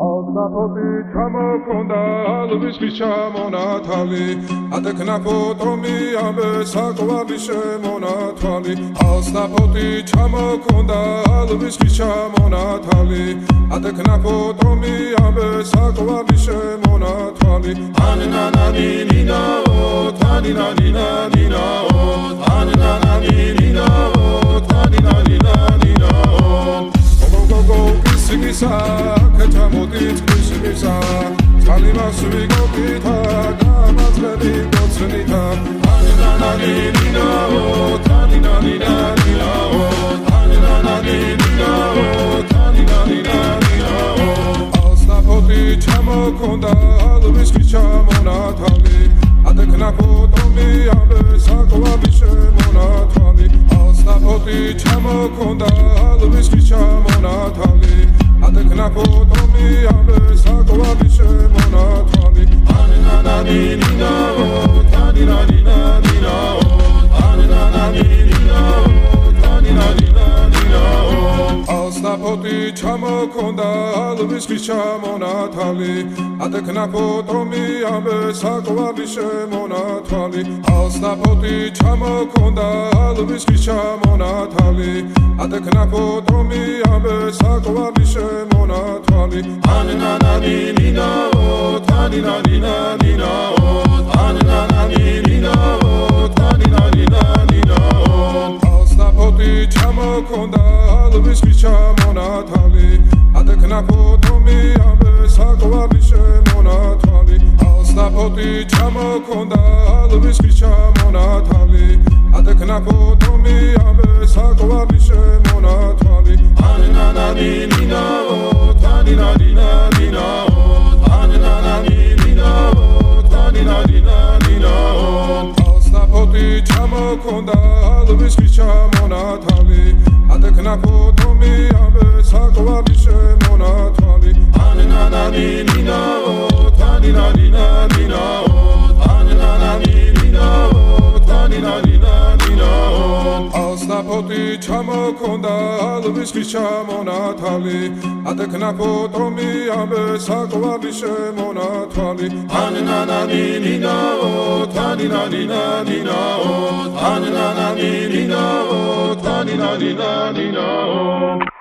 Alnapoti ჩამოქონდა ალვისის ჩამონათალი ატექნა ფოტომი ამე საკვარი შემონათალი ალნაპoti ჩამოქონდა ალვისის ჩამონათალი ატექნა ფოტომი ამე საკვარი შემონათალი ანანანინინაო თანინანინანინაო ანანანინინაო თანინანინანინაო გოგოგო ისიგისა Kacamodit kışmisa Salima suvigo pita Gamazveli gotsunita Aninananinina o Taninanina o Aninananina o Taninanina o Alnapoti çamokonda Alviski çamonatali Adekna potomi Abe sakovavi shemonatali Alnapoti çamokonda Alviski çamonatali Adekna potomi ambe sakovavi shemonatali Anananina o taninanina o Anananina o taninanina o Alnapoti çamokonda alviski çamonatali Adekna potomi ambe sakovavi shemonatali Alnapoti çamokonda alviski çamonatali Adekna potomi ambe sakovavi shemonatali Anananina o taninanina o Anananina o taninanina o Alnapoti çamokonda alviski çamonatali Adekna potomi ambe sakovavi shemonatali Alnapoti çamokonda alviski çamonatali Adekna potomi ambe sakovavi shemonatali Anananina o taninanina o Anananina o taninanina o Alnapoti çamokonda alviski çamonatali Adekna potomi ambe sakovavi shemonatali Anananina o taninanina o Anananina o taninanina o Alnapoti çamokonda alviski çamonatali Adekna potomi ambe sakovavi shemonatali Anananina o taninanina o Anananina o taninanina o